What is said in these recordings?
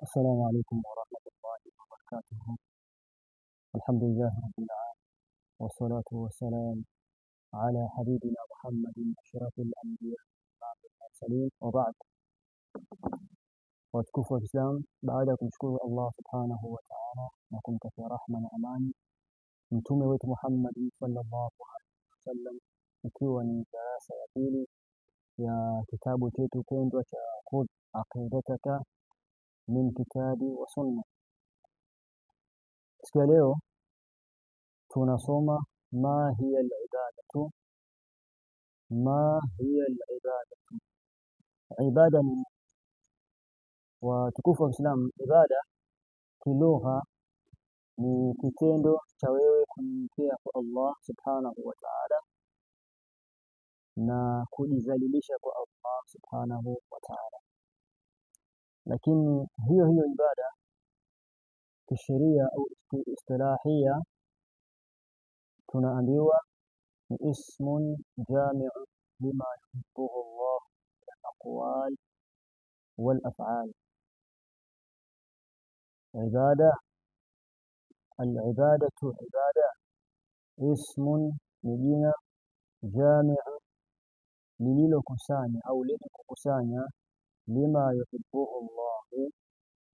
السلام عليكم ورحمة الله وبركاته. الحمد لله رب العالمين، والصلاة والسلام على حبيبنا محمد أشرف الأنبياء والمرسلين، وبعد. وatukufu wa Islam, baada ya kumshukuru Allah subhanahu wa ta'ala na kumtakia rahma na amani mtume wetu Muhammad sallallahu alaihi wasallam, ikiwa ni darasa ya pili ya kitabu chetu pendwa cha Khudh Aqidataka min Kitabi wa Sunna. Siku ya leo tunasoma ma hiya al-ibadatu. Ma hiya al-ibadatu, ibada ni watukufu wa Islam. Ibada kilugha ni kitendo cha wewe kunyenyekea kwa Allah subhanahu wa ta'ala na kujizalilisha kwa Allah subhanahu wa ta'ala. Lakini hiyo ibada kisheria au istilahia tunaambiwa ni ismun jami'un lima yuhibbuhu Allah min al-aqwal wal af'al. Al-ibadatu ibada ismun ni jina jami'un lililokusanya au lenye kukusanya lima yuhibbuhu Allah,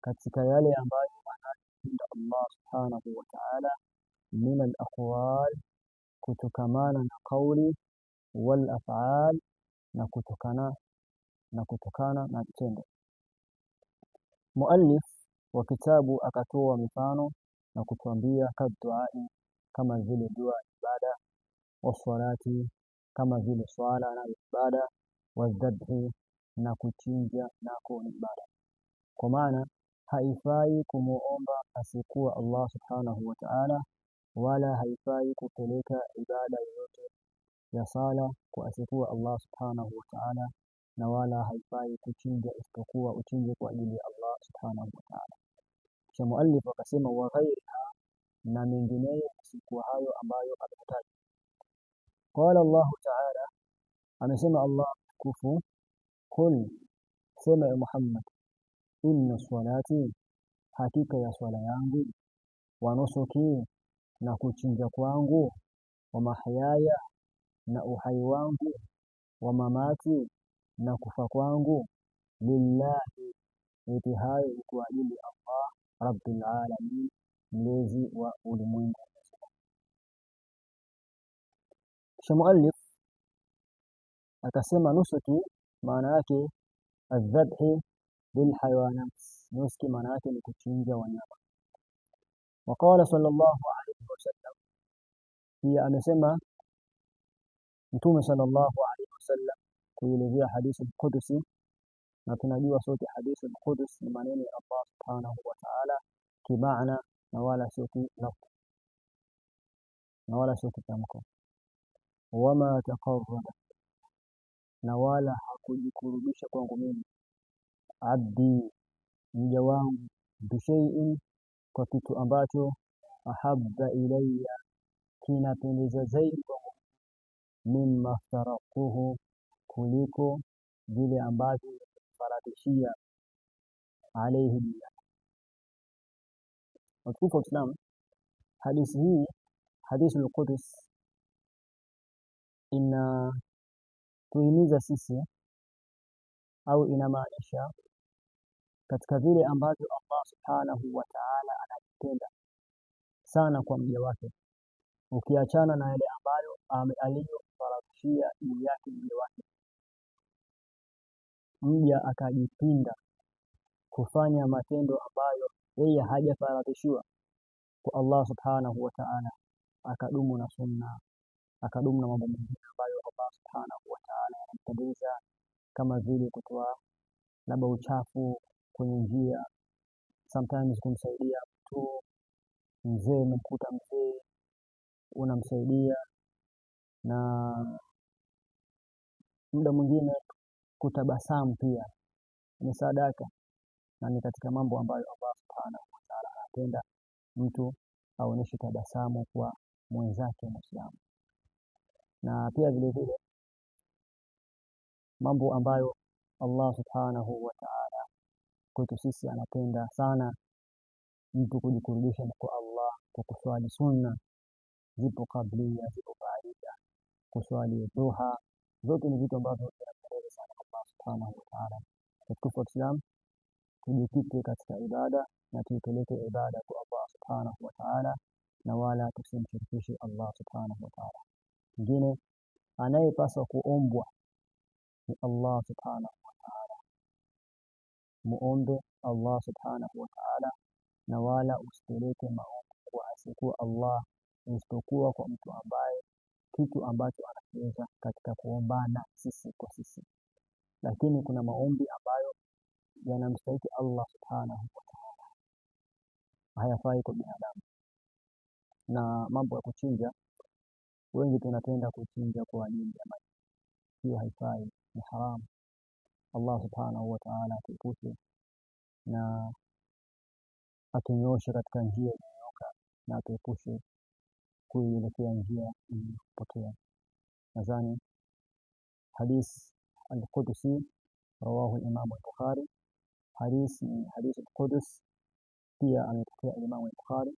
katika yale ambayo anayapenda Allah subhanahu wa ta'ala, min al-aqwal, kutokamana na kauli, wal af'al, na kutokana na vitendo. Muallif wa kitabu akatoa mifano na kutuambia kadduai, kama vile dua ibada, waswalati, kama vile swala na ibada, wadhabhi, na kuchinja nako ni ibada. Kwa maana haifai kumuomba asikuwa Allah subhanahu wa ta'ala, wala haifai kupeleka ibada yoyote ya sala kwa asikuwa Allah subhanahu wa ta'ala, na wala haifai kuchinja isipokuwa uchinje kwa ajili ya Allah subhanahu wa ta'ala. Kisha muallif akasema wa ghairiha, na mengineyo asikuwa hayo ambayo ametaja. Qala Allah ta'ala, amesema Allah kufu, qul, sema ya Muhammad, inna salati, hakika ya swala yangu, wa nusuki, na kuchinja kwangu, wa mahyaya, na uhai wangu, wa mamati, na kufa kwangu, lillahi, yote hayo ni kwa ajili ya Allah rabbil alamin, mlezi wa ulimwengu. Kisha muallif akasema nusuki maana yake adhabhi bil hayawanat, nusuki maana yake ni kuchinja wanyama. Waqala sallallahu alayhi wasallam, pia amesema mtume sallallahu alayhi wasallam kuelezea hadithi al-Qudsi, na tunajua sote hadithi al-Qudsi ni maneno ya Allah subhanahu wa ta'ala kimaana, na wala sio kilafzi, na wala sio kitamko. Wama taqarraba, na wala hakujikurubisha kwangu mimi abdi, mja wangu, bishai'in, kwa kitu ambacho ahabba ilayya, kinapendeza zaidi kwangu mimma aftaratuhu, kuliko vile ambavyo faradhishia alayhi billah. Watukufu wa Islam, hadithi hii, hadithi al-Qudsi, tuhimiza sisi au inamaanisha katika vile ambavyo Allah subhanahu wa ta'ala anapenda sana kwa mja wake, ukiachana na yale ambayo aliyofaradhishia juu yake mja wake, mja akajipinda kufanya matendo ambayo yeye hajafaradhishiwa kwa Allah subhanahu wa ta'ala, akadumu na sunna, akadumu na mambo mengine ambayo Allah subhanahu wa ta'ala anampendeza, kama vile kutoa labda uchafu kwenye njia, sometimes kumsaidia mtu mzee, mkuta mzee unamsaidia, na muda mwingine kutabasamu pia ni sadaka, na ni katika mambo ambayo Allah subhanahu wa ta'ala anapenda mtu aoneshe tabasamu kwa mwenzake Muislamu. Na pia vile vile mambo ambayo Allah subhanahu wa ta'ala kwetu sisi anapenda sana mtu kujikurubisha kwa Allah kwa kuswali sunna. Zipo kablia, zipo baadia, kuswali duha, zote ni vitu ambavyo vinapendeza sana Allah subhanahu wa ta'ala. Tukufu Islam, tujikite katika ibada na tuipeleke ibada kwa Allah subhanahu wa ta'ala, na wala tusimshirikishe Allah subhanahu wa ta'ala. Kingine anayepaswa kuombwa ni Allah subhanahu wa ta'ala. Muombe Allah subhanahu wa ta'ala, na wala usipeleke maombi kwa asiyekuwa Allah, isipokuwa kwa mtu ambaye kitu ambacho anakiweza katika kuombana sisi kwa sisi. Lakini kuna maombi ambayo yanamstahili Allah subhanahu wa ta'ala, hayafai kwa binadamu. Na mambo ya kuchinja, wengi tunapenda kuchinja kwa ajili ya maji. Hiyo haifai, ni haramu. Allah subhanahu wa ta'ala atuepushe na atunyoshe katika njia iliyonyooka, na atuepushe kuielekea njia iliyopotea. Nadhani hadith al-Qudsi rawahu al-Imam al-Bukhari. Hadith al-Qudsi pia amepokea Imam al-Bukhari.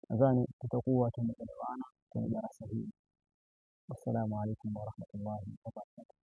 Nadhani tutakuwa tumeelewana kwenye darasa hili. Assalamu alaykum wa rahmatullahi wa barakatuh.